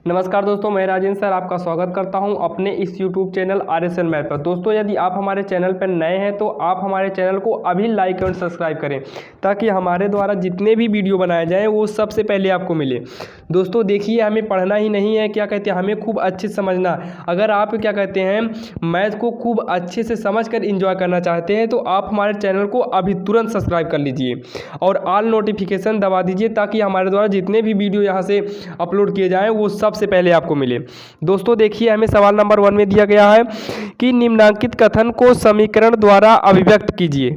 नमस्कार दोस्तों, मैं राजेंद्र सर आपका स्वागत करता हूं अपने इस YouTube चैनल RSL मैथ पर। दोस्तों, यदि आप हमारे चैनल पर नए हैं तो आप हमारे चैनल को अभी लाइक और सब्सक्राइब करें ताकि हमारे द्वारा जितने भी वीडियो बनाए जाएं वो सबसे पहले आपको मिले। दोस्तों देखिए, हमें पढ़ना ही नहीं है, क्या कहते हैं, हमें खूब अच्छे से समझना। अगर आप क्या कहते हैं मैथ को खूब अच्छे से समझ कर इंजॉय करना चाहते हैं तो आप हमारे चैनल को अभी तुरंत सब्सक्राइब कर लीजिए और ऑल नोटिफिकेशन दबा दीजिए ताकि हमारे द्वारा जितने भी वीडियो यहाँ से अपलोड किए जाएँ वो सबसे पहले आपको मिले। दोस्तों देखिए, हमें सवाल नंबर 1 में दिया गया है कि निम्नांकित कथन को समीकरण द्वारा अभिव्यक्त कीजिए।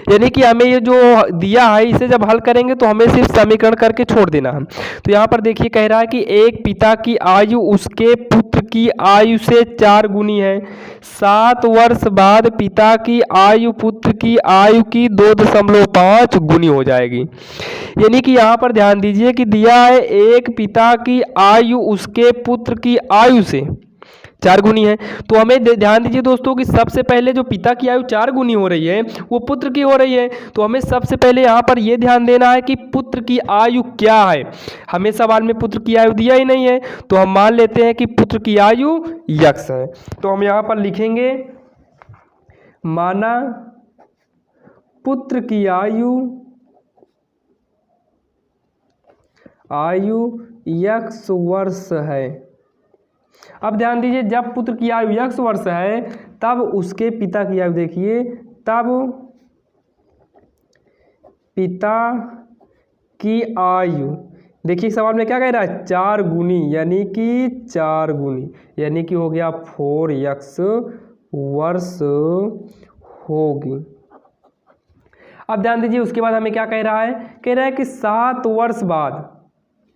यानी कि हमें ये जो दिया है इसे जब हल करेंगे तो हमें सिर्फ समीकरण करके छोड़ देना है। तो यहाँ पर देखिए कह रहा है कि एक पिता की आयु उसके पुत्र की आयु से 4 गुनी है। 7 वर्ष बाद पिता की आयु पुत्र की आयु की 2.5 गुनी हो जाएगी। यानी कि यहाँ पर ध्यान दीजिए कि दिया है एक पिता की आयु उसके पुत्र की आयु से 4 गुनी है। तो हमें ध्यान दीजिए दोस्तों कि सबसे पहले जो पिता की आयु 4 गुनी हो रही है वो पुत्र की हो रही है। तो हमें सबसे पहले यहाँ पर ये ध्यान देना है कि पुत्र की आयु क्या है। हमें सवाल में पुत्र की आयु दिया ही नहीं है तो हम मान लेते हैं कि पुत्र की आयु यक्ष है। तो हम यहाँ पर लिखेंगे माना पुत्र की आयु यक्ष वर्ष है। अब ध्यान दीजिए, जब पुत्र की आयु यक्ष वर्ष है तब उसके पिता की आयु देखिए, तब पिता की आयु देखिए सवाल में क्या कह रहा है 4 गुनी, यानी कि 4 गुनी, यानी कि हो गया 4 यक्ष वर्ष होगी। अब ध्यान दीजिए उसके बाद हमें क्या कह रहा है कि 7 वर्ष बाद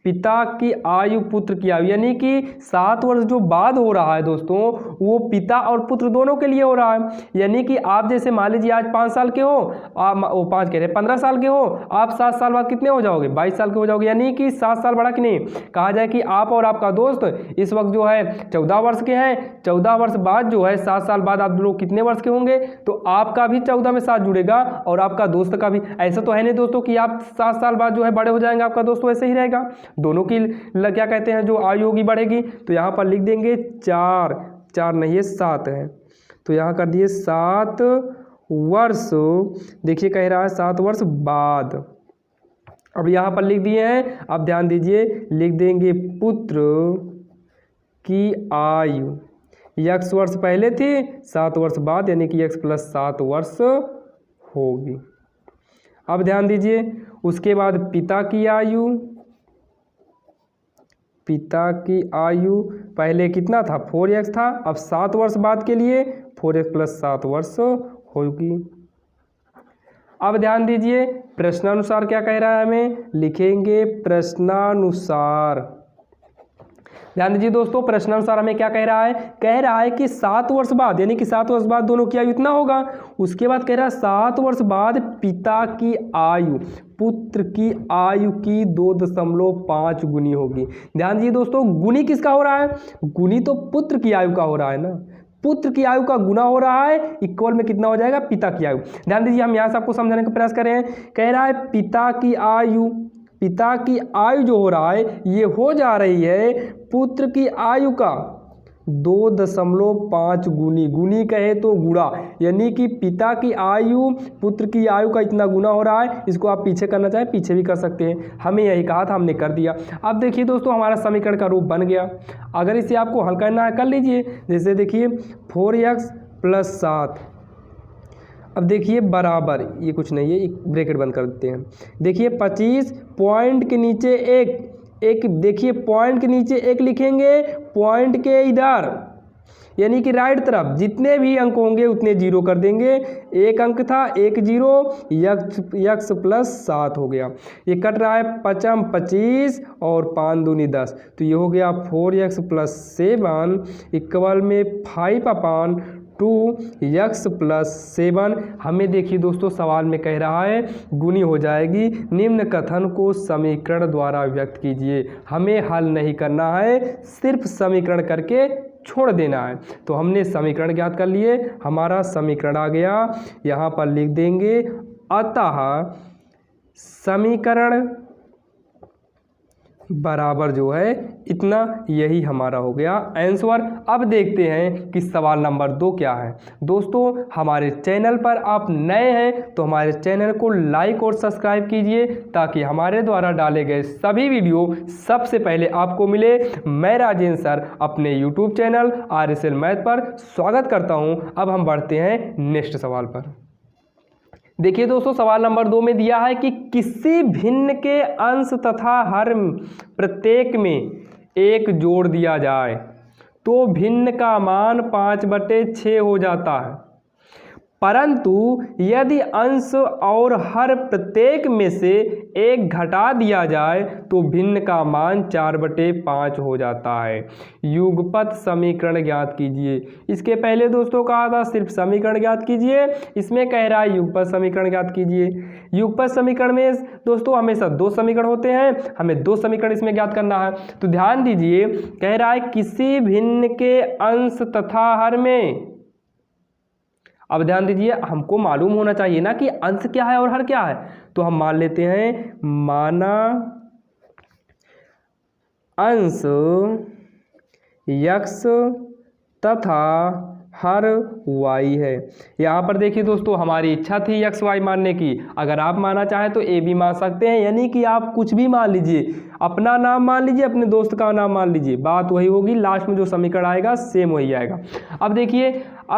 पिता की आयु पुत्र की आयु, यानी कि 7 वर्ष जो बाद हो रहा है दोस्तों वो पिता और पुत्र दोनों के लिए हो रहा है। यानी कि आप जैसे मान लीजिए आज 5 साल के हो, आप वो 5 कह रहे 15 साल के हो, आप 7 साल बाद कितने हो जाओगे 22 साल के हो जाओगे। यानी कि 7 साल बढ़ा कि नहीं। कहा जाए कि आप और आपका दोस्त इस वक्त जो है 14 वर्ष के हैं, 14 वर्ष बाद जो है 7 साल बाद आप लोग कितने वर्ष के होंगे, तो आपका भी 14 में 7 जुड़ेगा और आपका दोस्त का भी। ऐसा तो है नहीं दोस्तों कि आप 7 साल बाद जो है बड़े हो जाएंगे, आपका दोस्त वैसे ही रहेगा, दोनों की क्या कहते हैं जो आयु होगी बढ़ेगी। तो यहाँ पर लिख देंगे 4 नहीं है 7 है, तो यहाँ कर दिए 7 वर्ष। देखिए कह रहा है 7 वर्ष बाद। अब यहाँ पर लिख दिए हैं, अब ध्यान दीजिए लिख देंगे पुत्र की आयु यक्ष वर्ष पहले थी, 7 वर्ष बाद, यानी कि x + 7 वर्ष होगी। अब ध्यान दीजिए उसके बाद पिता की आयु पहले कितना था 4x था, अब 7 वर्ष बाद के लिए 4x + 7 वर्ष होगी। अब ध्यान दीजिए प्रश्नानुसार क्या कह रहा है, हमें लिखेंगे प्रश्नानुसार। ध्यान दीजिए दोस्तों प्रश्नानुसार हमें क्या कह रहा है कि 7 वर्ष बाद, यानी कि 7 वर्ष बाद दोनों की आयु इतना होगा। उसके बाद कह रहा है 7 वर्ष बाद पिता की आयु पुत्र की आयु की 2.5 गुनी होगी। ध्यान दीजिए दोस्तों गुनी किसका हो रहा है, गुनी तो पुत्र की आयु का हो रहा है ना, पुत्र की आयु का गुना हो रहा है, इक्वल में कितना हो जाएगा पिता की आयु। ध्यान दीजिए हम यहाँ से आपको समझाने का प्रयास करें। कह रहा है पिता की आयु जो हो रहा है ये हो जा रही है पुत्र की आयु का 2.5 गुनी, गुनी कहे तो गुणा, यानी कि पिता की आयु पुत्र की आयु का इतना गुना हो रहा है। इसको आप पीछे करना चाहें पीछे भी कर सकते हैं, हमें यही कहा था हमने कर दिया। अब देखिए दोस्तों हमारा समीकरण का रूप बन गया। अगर इसे आपको हल करना है कर लीजिए। जैसे देखिए 4x + 7, अब देखिए बराबर, ये कुछ नहीं है, एक ब्रैकेट बंद कर देते हैं। देखिए 25 पॉइंट के नीचे एक देखिए पॉइंट के नीचे 1 लिखेंगे, पॉइंट के इधर यानी कि राइट तरफ जितने भी अंक होंगे उतने 0 कर देंगे। 1 अंक था 1 0, यक्ष + 7 हो गया। ये कट रहा है 5 25 और 5 दूनी 10, तो ये हो गया 4x + 7 इक्वल में 5/2 यक्ष + 7। हमें देखिए दोस्तों सवाल में कह रहा है गुनी हो जाएगी। निम्न कथन को समीकरण द्वारा व्यक्त कीजिए। हमें हल नहीं करना है, सिर्फ समीकरण करके छोड़ देना है। तो हमने समीकरण ज्ञात कर लिए, हमारा समीकरण आ गया। यहाँ पर लिख देंगे अतः समीकरण बराबर जो है इतना, यही हमारा हो गया आंसर। अब देखते हैं कि सवाल नंबर 2 क्या है। दोस्तों हमारे चैनल पर आप नए हैं तो हमारे चैनल को लाइक और सब्सक्राइब कीजिए ताकि हमारे द्वारा डाले गए सभी वीडियो सबसे पहले आपको मिले। मैं राजेंद्र सर अपने यूट्यूब चैनल RSL मैथ पर स्वागत करता हूं। अब हम बढ़ते हैं नेक्स्ट सवाल पर। देखिए दोस्तों सवाल नंबर 2 में दिया है कि किसी भिन्न के अंश तथा हर प्रत्येक में 1 जोड़ दिया जाए तो भिन्न का मान 5/6 हो जाता है, परंतु यदि अंश और हर प्रत्येक में से 1 घटा दिया जाए तो भिन्न का मान 4/5 हो जाता है। युगपत समीकरण ज्ञात कीजिए। इसके पहले दोस्तों कहा था सिर्फ समीकरण ज्ञात कीजिए, इसमें कह रहा है युगपत समीकरण ज्ञात कीजिए। युगपत समीकरण में दोस्तों हमेशा 2 समीकरण होते हैं, हमें 2 समीकरण इसमें ज्ञात करना है। तो ध्यान दीजिए, कह रहा है किसी भिन्न के अंश तथा हर में। अब ध्यान दीजिए, हमको मालूम होना चाहिए ना कि अंश क्या है और हर क्या है। तो हम मान लेते हैं, माना अंश x तथा हर y है। यहाँ पर देखिए दोस्तों हमारी इच्छा थी x y मानने की, अगर आप माना चाहें तो a भी मान सकते हैं, यानी कि आप कुछ भी मान लीजिए, अपना नाम मान लीजिए, अपने दोस्त का नाम मान लीजिए, बात वही होगी, लास्ट में जो समीकरण आएगा सेम वही आएगा। अब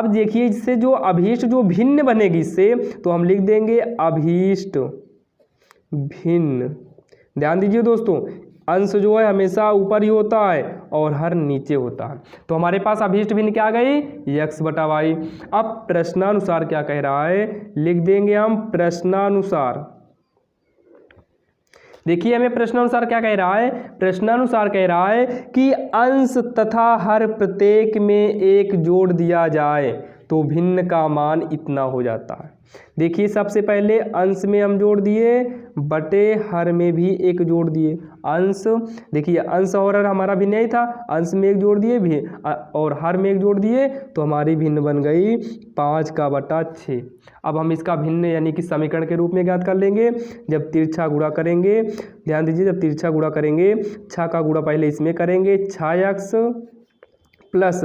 देखिए इससे जो अभीष्ट जो भिन्न बनेगी इससे, तो हम लिख देंगे अभीष्ट भिन्न। ध्यान दीजिए दोस्तों, अंश जो है हमेशा ऊपर ही होता है और हर नीचे होता है। तो हमारे पास अभीष्ट भिन्न क्या आ गई, x/y। अब प्रश्नानुसार क्या कह रहा है, लिख देंगे हम प्रश्नानुसार। देखिए हमें प्रश्नानुसार क्या कह रहा है, प्रश्नानुसार कह रहा है कि अंश तथा हर प्रत्येक में 1 जोड़ दिया जाए तो भिन्न का मान इतना हो जाता है। देखिए सबसे पहले अंश में हम जोड़ दिए, बटे हर में भी 1 जोड़ दिए। अंश देखिए, अंश और हर हमारा भिन्न ही था, अंश में 1 जोड़ दिए भी और हर में 1 जोड़ दिए तो हमारी भिन्न बन गई 5/6। अब हम इसका भिन्न यानी कि समीकरण के रूप में ज्ञात कर लेंगे जब तिरछा गुणा करेंगे। ध्यान दीजिए, जब तिरछा गुणा करेंगे, 6 का गुणा पहले इसमें करेंगे, 6x प्लस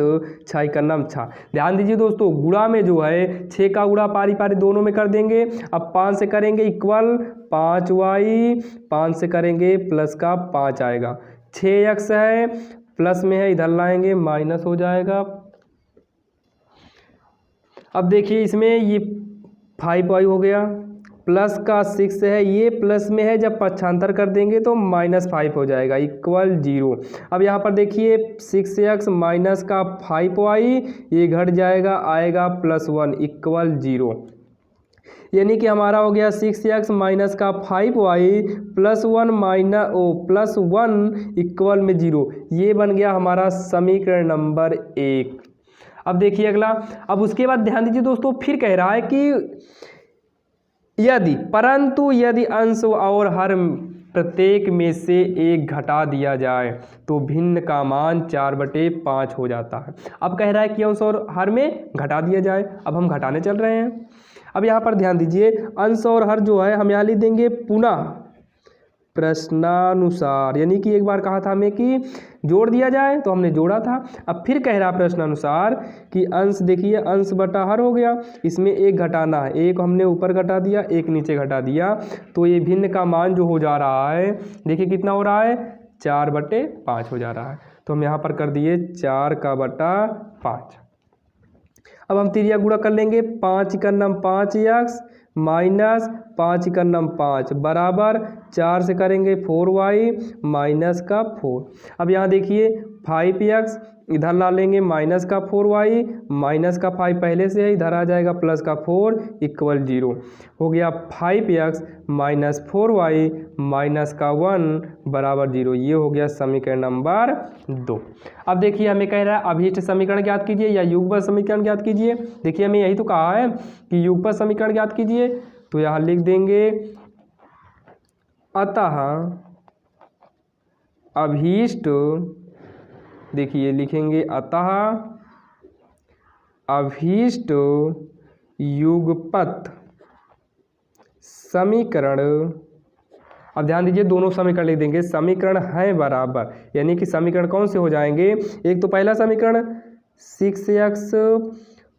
6 का नाम 6। ध्यान दीजिए दोस्तों, गुणा में जो है 6 का गुणा पारी पारी दोनों में कर देंगे। अब 5 से करेंगे इक्वल 5y, 5 से करेंगे प्लस का 5 आएगा, 6x है प्लस में है, इधर लाएंगे माइनस हो जाएगा। अब देखिए इसमें ये 5y हो गया, प्लस का 6 है, ये प्लस में है, जब पक्षांतर कर देंगे तो -5 हो जाएगा इक्वल 0। अब यहाँ पर देखिए 6x माइनस का 5y, ये घट जाएगा, आएगा +1 इक्वल 0। यानी कि हमारा हो गया 6x माइनस का 5y +1 इक्वल में 0। ये बन गया हमारा समीकरण नंबर 1। अब देखिए अगला, अब उसके बाद ध्यान दीजिए दोस्तों, फिर कह रहा है कि यदि अंश और हर प्रत्येक में से 1 घटा दिया जाए तो भिन्न का मान 4/5 हो जाता है। अब कह रहा है कि अंश और हर में घटा दिया जाए, अब हम घटाने चल रहे हैं। अब यहाँ पर ध्यान दीजिए, अंश और हर जो है हम यहाँ लिख देंगे पुनः प्रश्नानुसार, यानी कि एक बार कहा था हमें कि जोड़ दिया जाए तो हमने जोड़ा था। अब फिर कह रहा प्रश्नानुसार कि अंश, देखिए अंश बटा हर हो गया, इसमें 1 घटाना है, 1 हमने ऊपर घटा दिया, 1 नीचे घटा दिया, तो ये भिन्न का मान जो हो जा रहा है, देखिए कितना हो रहा है, 4/5 हो जा रहा है। तो हम यहाँ पर कर दिए 4/5। अब हम तिरिया गुणा कर लेंगे, 5 का नाम 5x माइनस 5 का नाम 5 बराबर 4 से करेंगे 4y माइनस का 4। अब यहाँ देखिए 5x इधर ला लेंगे माइनस का 4y, माइनस का 5 पहले से है, इधर आ जाएगा प्लस का 4 इक्वल 0 हो गया। 5x माइनस 4y माइनस का 1 बराबर 0। ये हो गया समीकरण नंबर 2। अब देखिए हमें कह रहा है अभीष्ट समीकरण ज्ञात कीजिए या युगपत समीकरण ज्ञात कीजिए। देखिए हमें यही तो कहा है कि युगपत समीकरण ज्ञात कीजिए, तो यहाँ लिख देंगे अतः अभीष्ट, देखिए लिखेंगे अतः अभीष्ट युगपत समीकरण अब ध्यान दीजिए दोनों समीकरण लिख देंगे, समीकरण है बराबर, यानी कि समीकरण कौन से हो जाएंगे, एक तो पहला समीकरण 6x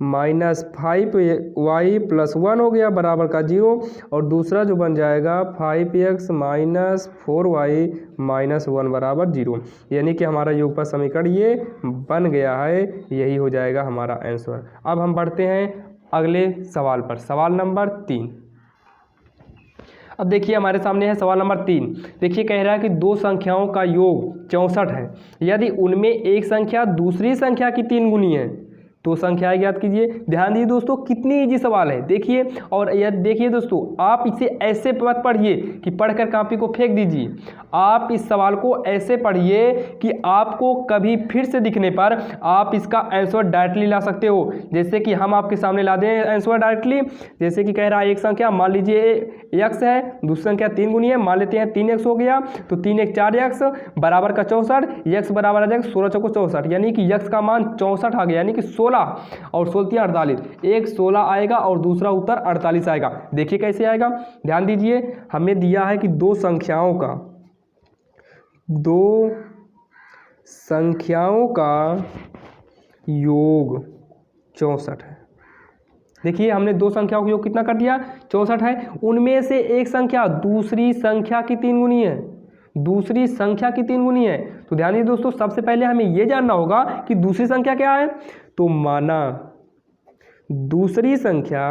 माइनस 5y प्लस 1 हो गया बराबर का 0, और दूसरा जो बन जाएगा 5x माइनस 4y माइनस 1 बराबर 0, यानी कि हमारा युगपत समीकरण ये बन गया है, यही हो जाएगा हमारा आंसर। अब हम बढ़ते हैं अगले सवाल पर, सवाल नंबर 3। अब देखिए हमारे सामने है सवाल नंबर 3। देखिए कह रहा है कि दो संख्याओं का योग 64 है, यदि उनमें एक संख्या दूसरी संख्या की 3 गुनी है तो संख्याएं ज्ञात कीजिए। ध्यान दीजिए दोस्तों कितनी इजी सवाल है, देखिए। और यह देखिए दोस्तों, आप इसे ऐसे मत पढ़िए कि पढ़कर कॉपी को फेंक दीजिए, आप इस सवाल को ऐसे पढ़िए कि आपको कभी फिर से दिखने पर आप इसका आंसर डायरेक्टली ला सकते हो। जैसे कि हम आपके सामने ला दें आंसर डायरेक्टली, जैसे कि कह रहा है एक संख्या मान लीजिए x है, दूसरी संख्या 3 गुनी है, मान लेते हैं 3x हो गया, तो 3 1 4x बराबर का 64, x बराबर आ जाएगा 16 चौको 64, यानी कि x का मान 64 आ गया, यानी कि 16 और 16 48, एक 16 आएगा और दूसरा उत्तर 48 आएगा। देखिए कैसे आएगा, ध्यान दीजिए, हमें दिया है कि दो संख्याओं का योग 64 है। देखिए हमने दो संख्याओं का योग कितना कर दिया, 64 है। उनमें से एक संख्या दूसरी संख्या की 3 गुनी है, दूसरी संख्या की 3 गुनी है। तो ध्यान दीजिए दोस्तों, सबसे पहले हमें यह जानना होगा कि दूसरी संख्या क्या है। तो माना दूसरी संख्या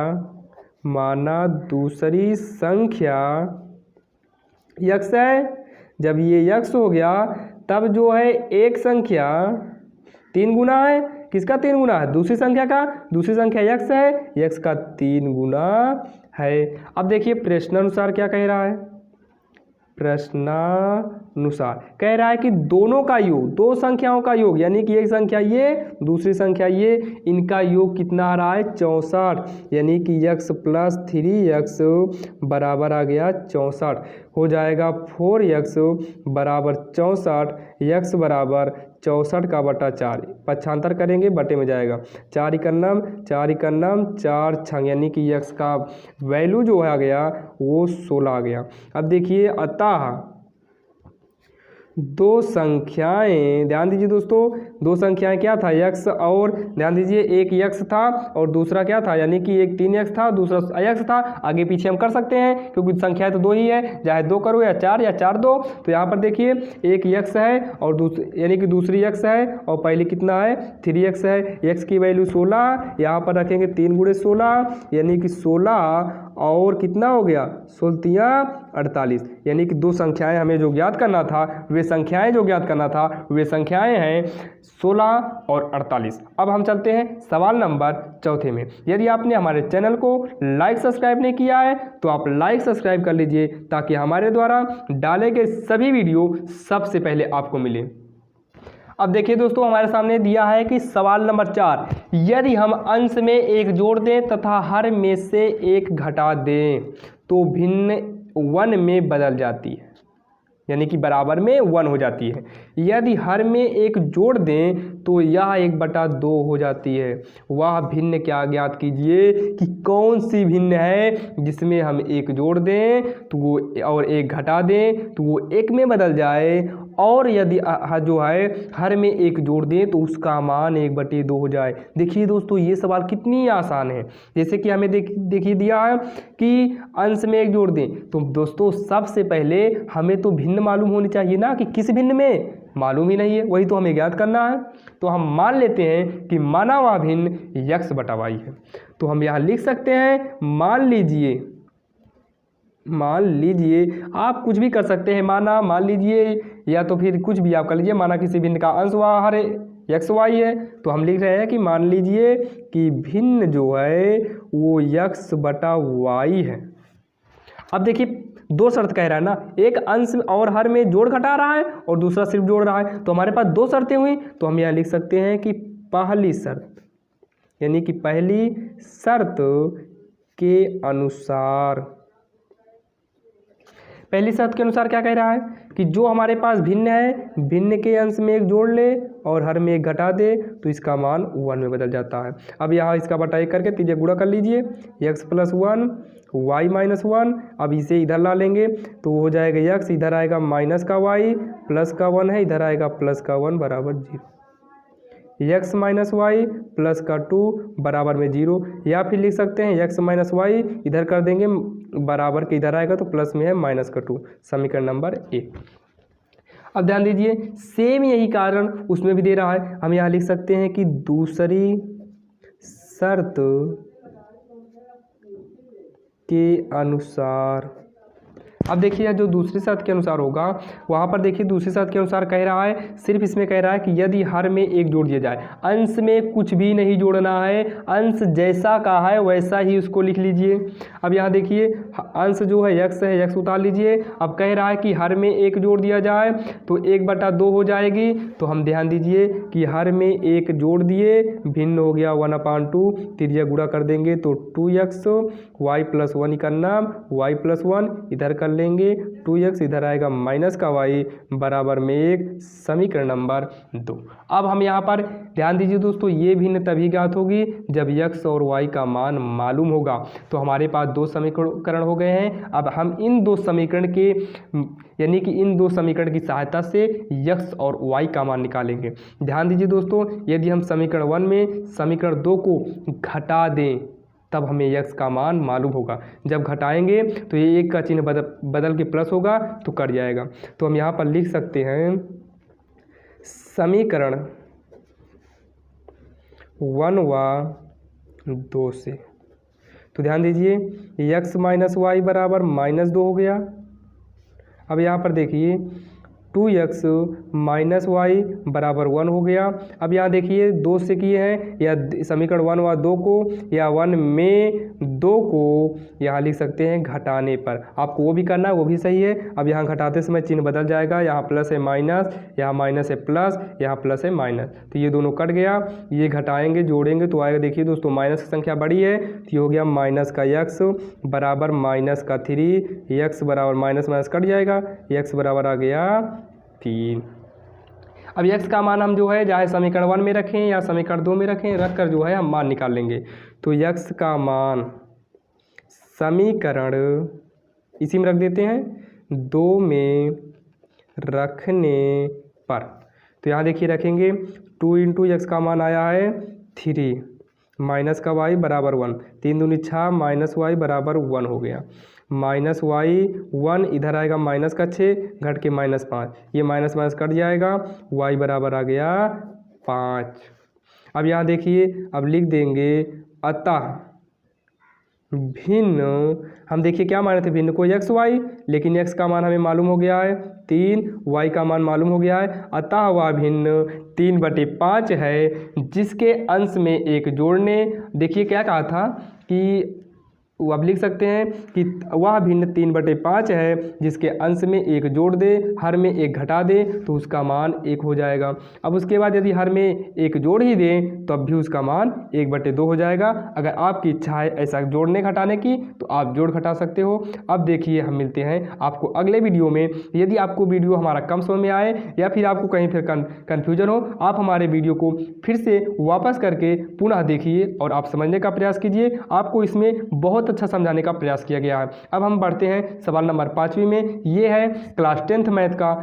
x है, जब ये x हो गया तब जो है एक संख्या 3 गुना है, किसका 3 गुना है, दूसरी संख्या का, दूसरी संख्या x है, x का 3 गुना है। अब देखिए प्रश्नानुसार क्या कह रहा है, प्रश्नानुसार कह रहा है कि दोनों का योग, दो संख्याओं का योग, यानी कि एक संख्या ये दूसरी संख्या ये, इनका योग कितना आ रहा है 64, यानी कि x प्लस 3x बराबर आ गया 64, हो जाएगा 4x बराबर 64, x बराबर 64 का बटा 4, पक्षांतर करेंगे बटे में जाएगा, 4 इकन्नम 4 छंग, यानी कि x का वैल्यू जो आ गया वो 16 आ गया। अब देखिए अतः दो संख्याएं, ध्यान दीजिए दोस्तों, दो संख्याएं क्या था x, और ध्यान दीजिए एक x था और दूसरा क्या था, यानी कि एक 3x था दूसरा x था। आगे पीछे हम कर सकते हैं क्योंकि संख्याएं तो दो ही है, चाहे 2 करो या 4 2। तो यहाँ पर देखिए एक x है और यानी कि दूसरी x है और पहले कितना है 3x है, x की वैल्यू 16, यहाँ पर रखेंगे 3 गुणे 16, यानी कि 16 और कितना हो गया 16 48, यानी कि दो संख्याएं हमें जो ज्ञात करना था, वे संख्याएं हैं 16 और 48। अब हम चलते हैं सवाल नंबर 4 में। यदि आपने हमारे चैनल को लाइक सब्सक्राइब नहीं किया है तो आप लाइक सब्सक्राइब कर लीजिए, ताकि हमारे द्वारा डाले गए सभी वीडियो सबसे पहले आपको मिले। अब देखिए दोस्तों, हमारे सामने दिया है कि सवाल नंबर 4, यदि हम अंश में एक जोड़ दें तथा हर में से एक घटा दें तो भिन्न 1 में बदल जाती है, यानी कि बराबर में 1 हो जाती है। यदि हर में एक जोड़ दें तो यह 1/2 हो जाती है। वह भिन्न क्या ज्ञात कीजिए कि कौन सी भिन्न है जिसमें हम एक जोड़ दें तो वो और एक घटा दें तो वो 1 में बदल जाए, और यदि जो है हर में एक जोड़ दें तो उसका मान 1/2 हो जाए। देखिए दोस्तों ये सवाल कितनी आसान है। जैसे कि हमें देखिए दिया है कि अंश में एक जोड़ दें, तो दोस्तों सबसे पहले हमें तो भिन्न मालूम होनी चाहिए ना, कि किस भिन्न में, मालूम ही नहीं है, वही तो हमें ज्ञात करना है। तो हम मान लेते हैं कि माना हुआ भिन्न x/y है। तो हम यहाँ लिख सकते हैं, मान लीजिए आप कुछ भी कर सकते हैं, मान लीजिए या तो फिर कुछ भी आप कर लीजिए, माना किसी भिन्न का अंश हुआ हर x/y है, तो हम लिख रहे हैं कि मान लीजिए कि भिन्न जो है वो x/y है। अब देखिए दो शर्त कह रहा है ना, एक अंश और हर में जोड़ घटा रहा है और दूसरा सिर्फ जोड़ रहा है, तो हमारे पास दो शर्तें हुई। तो हम यहाँ लिख सकते हैं कि पहली शर्त, यानी कि पहली शर्त के अनुसार, पहली शर्त के अनुसार क्या कह रहा है कि जो हमारे पास भिन्न है, भिन्न के अंश में एक जोड़ ले और हर में एक घटा दे तो इसका मान 1 में बदल जाता है। अब यहाँ इसका बटा 1 करके तीजे गुणा कर लीजिए, x + 1 y - 1। अब इसे इधर ला लेंगे तो हो जाएगा x, इधर आएगा माइनस का y, प्लस का 1 है, इधर आएगा प्लस का 1 बराबर 0। x - y प्लस का 2 बराबर में 0, या फिर लिख सकते हैं x - y इधर कर देंगे बराबर के इधर आएगा तो प्लस में है माइनस का 2, समीकरण नंबर 1। अब ध्यान दीजिए सेम यही कारण उसमें भी दे रहा है। हम यहाँ लिख सकते हैं कि दूसरी शर्त के अनुसार, अब देखिए जो दूसरी शर्त के अनुसार होगा वहाँ पर देखिए दूसरी शर्त के अनुसार कह रहा है, सिर्फ इसमें कह रहा है कि यदि हर में एक जोड़ दिया जाए, अंश में कुछ भी नहीं जोड़ना है, अंश जैसा का है वैसा ही उसको लिख लीजिए। अब यहाँ देखिए अंश जो है x है, x उतार लीजिए। अब कह रहा है कि हर में एक जोड़ दिया जाए तो 1/2 हो जाएगी, तो हम ध्यान दीजिए कि हर में एक जोड़ दिए, भिन्न हो गया 1/2, तिर्यक गुणा कर देंगे तो 2x, y + 1 करना, y + 1 इधर कर लेंगे 2x, इधर आएगा माइनस का y बराबर में 1, समीकरण नंबर 2। अब हम यहाँ पर ध्यान दीजिए दोस्तों, ये भिन्न तभी ज्ञात होगी जब x और y का मान मालूम होगा। तो हमारे पास 2 समीकरण हो गए हैं। अब हम इन 2 समीकरण के यानी कि इन 2 समीकरण की सहायता से x और y का मान निकालेंगे। ध्यान दीजिए दोस्तों, यदि हम समीकरण 1 में समीकरण 2 को घटा दें तब हमें x का मान मालूम होगा। जब घटाएंगे तो ये 1 का चिन्ह बदल के प्लस होगा तो कट जाएगा। तो हम यहाँ पर लिख सकते हैं समीकरण 1 व 2 से। तो ध्यान दीजिए x - y बराबर -2 हो गया। अब यहाँ पर देखिए 2x - y बराबर 1 हो गया। अब यहाँ देखिए 2 से किए हैं, या समीकरण 1 व 2 को या 1 में 2 को यहाँ लिख सकते हैं घटाने पर। आपको वो भी करना है, वो भी सही है। अब यहाँ घटाते समय चिन्ह बदल जाएगा, यहाँ प्लस है माइनस, यहाँ माइनस है प्लस, यहाँ प्लस है माइनस, तो ये दोनों कट गया। ये घटाएंगे जोड़ेंगे तो आएगा, देखिए दोस्तों माइनस की संख्या बड़ी है तो ये हो गया माइनस का x बराबर माइनस का 3, x बराबर माइनस माइनस कट जाएगा, x बराबर आ गया 3। अब x का मान हम जो है चाहे समीकरण 1 में रखें या समीकरण 2 में रखें, रख कर जो है हम मान निकाल लेंगे। तो x का मान समीकरण इसी में रख देते हैं 2 में रखने पर, तो यहाँ देखिए रखेंगे 2 × x का मान आया है 3 माइनस का y बराबर 1, 3 दूनी 6 माइनस y बराबर 1 हो गया। माइनस y 1 इधर आएगा माइनस का 6 घट के -5, ये माइनस माइनस कट जाएगा, y बराबर आ गया 5। अब यहाँ देखिए अब लिख देंगे अतः भिन्न, हम देखिए क्या माने थे भिन्न को x y, लेकिन x का मान हमें मालूम हो गया है 3, y का मान मालूम हो गया है, अतः वह भिन्न 3/5 है जिसके अंश में एक जोड़ने, देखिए क्या कहा था कि वो अब लिख सकते हैं कि वह भिन्न 3/5 है जिसके अंश में एक जोड़ दे, हर में एक घटा दे तो उसका मान 1 हो जाएगा। अब उसके बाद यदि हर में एक जोड़ ही दे तब भी उसका मान 1/2 हो जाएगा। अगर आपकी इच्छा है ऐसा जोड़ने घटाने की तो आप जोड़ घटा सकते हो। अब देखिए हम मिलते हैं आपको अगले वीडियो में। यदि आपको वीडियो हमारा कम समझ में आए या फिर आपको कहीं फिर कन्फ्यूजन हो, आप हमारे वीडियो को फिर से वापस करके पुनः देखिए और आप समझने का प्रयास कीजिए। आपको इसमें बहुत अच्छा समझाने का प्रयास किया गया है। अब हम बढ़ते हैं सवाल नंबर 5वीं में। ये है क्लास 10th मैथ का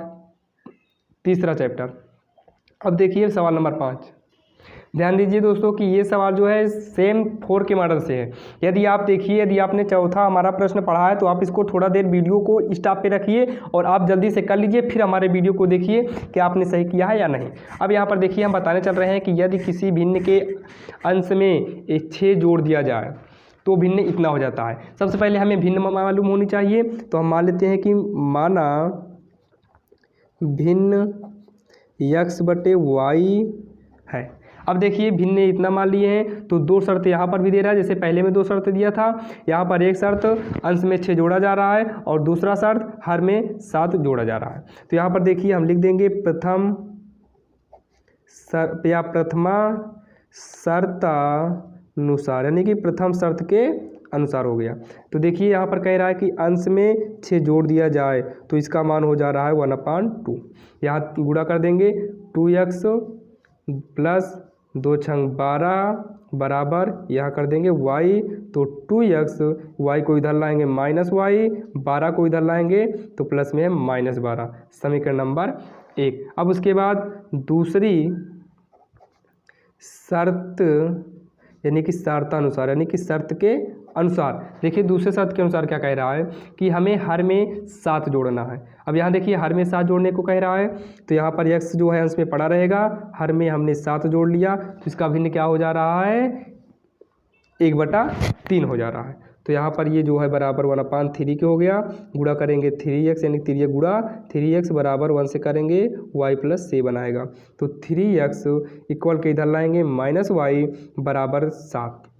तीसरा चैप्टर। अब देखिए सवाल नंबर 5, ध्यान दीजिए दोस्तों कि ये सवाल जो है सेम 4 के मॉडल से है। यदि आप देखिए, यदि आपने चौथा हमारा प्रश्न पढ़ा है तो आप इसको थोड़ा देर वीडियो को स्टॉप पे रखिए और आप जल्दी से कर लीजिए, फिर हमारे वीडियो को देखिए कि आपने सही किया है या नहीं। अब यहाँ पर देखिए हम बताने चल रहे हैं कि यदि किसी भिन्न के अंश में 6 जोड़ दिया जाए तो भिन्न इतना हो जाता है। सबसे पहले हमें भिन्न मालूम होनी चाहिए, तो हम मान लेते हैं कि माना भिन्न x/y है। अब देखिए भिन्न इतना मान लिए हैं तो 2 शर्त यहाँ पर भी दे रहा है, जैसे पहले में 2 शर्त दिया था। यहाँ पर एक शर्त अंश में 6 जोड़ा जा रहा है और दूसरा शर्त हर में 7 जोड़ा जा रहा है। तो यहाँ पर देखिए हम लिख देंगे प्रथमा शर्तानुसार, यानी कि प्रथम शर्त के अनुसार हो गया। तो देखिए यहाँ पर कह रहा है कि अंश में 6 जोड़ दिया जाए तो इसका मान हो जा रहा है 1/2। यहाँ गुणा कर देंगे 2x प्लस 2 छंग 12 बराबर यहाँ कर देंगे y, तो 2x, y को इधर लाएंगे माइनस वाई, 12 को इधर लाएंगे तो प्लस में है -12, समीकरण नंबर 1। अब उसके बाद दूसरी शर्त यानी कि शर्तानुसार यानी कि शर्त के अनुसार देखिए, दूसरे शर्त के अनुसार क्या कह रहा है कि हमें हर में 7 जोड़ना है। अब यहाँ देखिए हर में 7 जोड़ने को कह रहा है, तो यहाँ पर x जो है अंश में पड़ा रहेगा, हर में हमने 7 जोड़ लिया तो इसका भिन्न क्या हो जा रहा है, 1/3 हो जा रहा है। तो यहाँ पर ये जो है बराबर 1/3 के हो गया, गुणा करेंगे 3x यानी 3 गुणा 3x बराबर 1 से करेंगे y + 7 आएगा, तो 3x इक्वल के इधर लाएंगे -y बराबर 7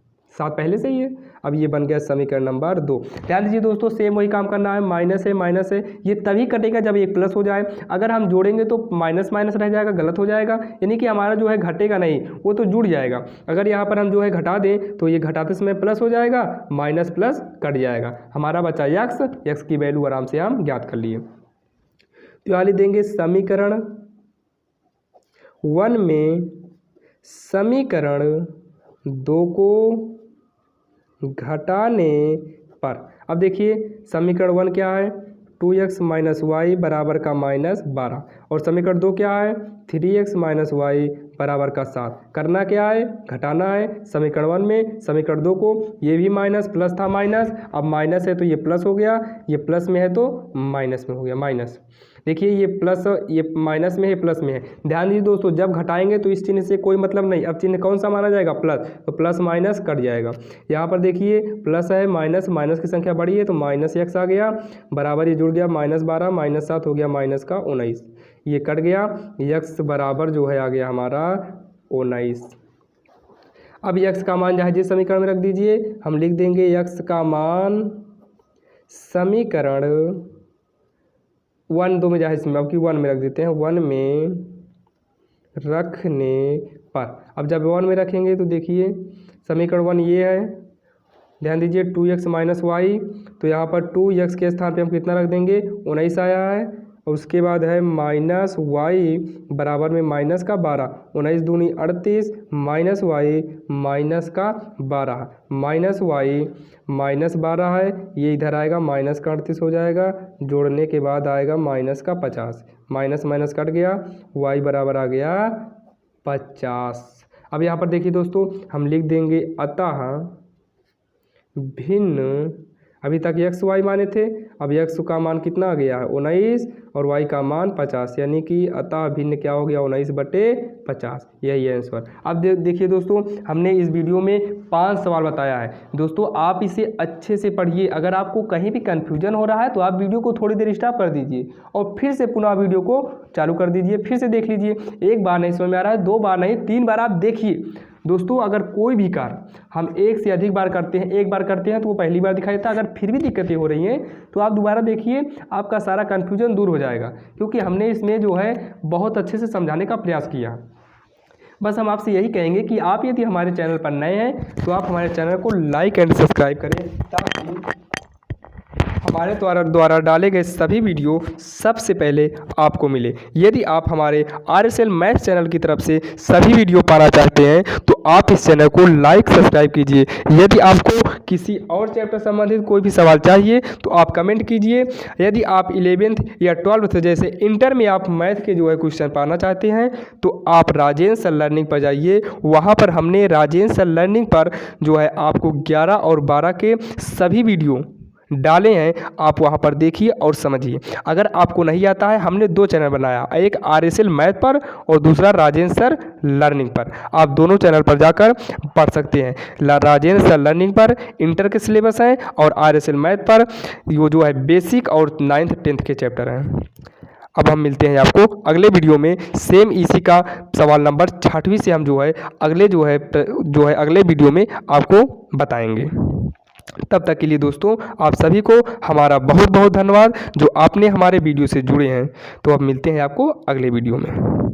पहले से ही है। अब ये बन गया समीकरण नंबर 2। ध्यान दीजिए दोस्तों, सेम वही काम करना है, माइनस है, ये तभी कटेगा जब एक प्लस हो जाए। अगर हम जोड़ेंगे तो माइनस रह जाएगा, गलत हो जाएगा, यानी कि हमारा जो है घटेगा नहीं, वो तो जुड़ जाएगा। अगर यहाँ पर हम जो है घटा दें तो ये घटाते समय प्लस हो जाएगा, माइनस प्लस कट जाएगा, हमारा बचा x की वैल्यू आराम से हम ज्ञात कर लिए। तो यहाँ लिख देंगे समीकरण 1 में समीकरण 2 को घटाने पर, अब देखिए समीकरण 1 क्या है, 2x - y बराबर का -12, और समीकरण 2 क्या है, 3x - y बराबर का 7। करना क्या है, घटाना है समीकरण 1 में समीकरण 2 को, ये भी माइनस, प्लस था माइनस, अब माइनस है तो ये प्लस हो गया, ये प्लस में है तो माइनस में हो गया, माइनस। देखिए ये प्लस, ये माइनस में है, प्लस में है। ध्यान दीजिए दोस्तों, जब घटाएंगे तो इस चिन्ह से कोई मतलब नहीं, अब चिन्ह कौन सा माना जाएगा, प्लस, तो प्लस माइनस कट जाएगा। यहाँ पर देखिए प्लस है, माइनस की संख्या बड़ी है तो -x आ गया, बराबर ये जुड़ गया -12 -7 हो गया -19, ये कट गया, x बराबर जो है आ गया हमारा 19। अब x का मान चाहे जिस समीकरण में रख दीजिए, हम लिख देंगे x का मान समीकरण 1 2 में चाहे इसमें, अब की 1 में रख देते हैं, 1 में रखने पर, अब जब 1 में रखेंगे तो देखिए समीकरण 1 ये है, ध्यान दीजिए 2x - y, तो यहाँ पर 2x के स्थान पे हम कितना रख देंगे, 19 आया है, और उसके बाद है -y बराबर में -12, 19 दूनी 38, -y -12, -y -12 है, ये इधर आएगा -38 हो जाएगा, जोड़ने के बाद आएगा -50, माइनस कट गया, y बराबर आ गया 50। अब यहाँ पर देखिए दोस्तों, हम लिख देंगे अतः भिन्न, अभी तक x y माने थे, अब x का मान कितना आ गया है 19 और y का मान 50, यानी कि अतः भिन्न क्या हो गया 19/50, यही है आंसर। अब देखिए दोस्तों, हमने इस वीडियो में 5 सवाल बताया है। दोस्तों आप इसे अच्छे से पढ़िए, अगर आपको कहीं भी कन्फ्यूजन हो रहा है तो आप वीडियो को थोड़ी देर स्टॉप कर दीजिए और फिर से पुनः वीडियो को चालू कर दीजिए, फिर से देख लीजिए। एक बार नहीं समझ में आ रहा है, 2 बार नहीं 3 बार आप देखिए। दोस्तों अगर कोई भी कार्य हम एक से अधिक बार करते हैं, एक बार करते हैं तो वो पहली बार दिखाई देता है, अगर फिर भी दिक्कतें हो रही हैं तो आप दोबारा देखिए, आपका सारा कन्फ्यूजन दूर हो जाएगा, क्योंकि हमने इसमें जो है बहुत अच्छे से समझाने का प्रयास किया। बस हम आपसे यही कहेंगे कि आप यदि हमारे चैनल पर नए हैं तो आप हमारे चैनल को लाइक एंड सब्सक्राइब करें, ताकि हमारे द्वारा डाले गए सभी वीडियो सबसे पहले आपको मिले। यदि आप हमारे RSL मैथ्स चैनल की तरफ से सभी वीडियो पाना चाहते हैं तो आप इस चैनल को लाइक सब्सक्राइब कीजिए। यदि आपको किसी और चैप्टर संबंधित कोई भी सवाल चाहिए तो आप कमेंट कीजिए। यदि आप 11th या 12th जैसे इंटर में आप मैथ के जो है क्वेश्चन पाना चाहते हैं तो आप राजेंद्र सर लर्निंग पर जाइए। वहाँ पर हमने राजेंद्र सर लर्निंग पर जो है आपको 11 और 12 के सभी वीडियो डाले हैं, आप वहां पर देखिए और समझिए। अगर आपको नहीं आता है, हमने 2 चैनल बनाया, एक RSL मैथ पर और दूसरा राजेंद्र सर लर्निंग पर। आप दोनों चैनल पर जाकर पढ़ सकते हैं। राजेंद्र सर लर्निंग पर इंटर के सिलेबस हैं और RSL मैथ पर वो जो है बेसिक और 9th 10th के चैप्टर हैं। अब हम मिलते हैं आपको अगले वीडियो में, सेम इसी का सवाल नंबर 6वीं से हम जो है अगले वीडियो में आपको बताएंगे। तब तक के लिए दोस्तों आप सभी को हमारा बहुत बहुत धन्यवाद जो आपने हमारे वीडियो से जुड़े हैं। तो अब मिलते हैं आपको अगले वीडियो में।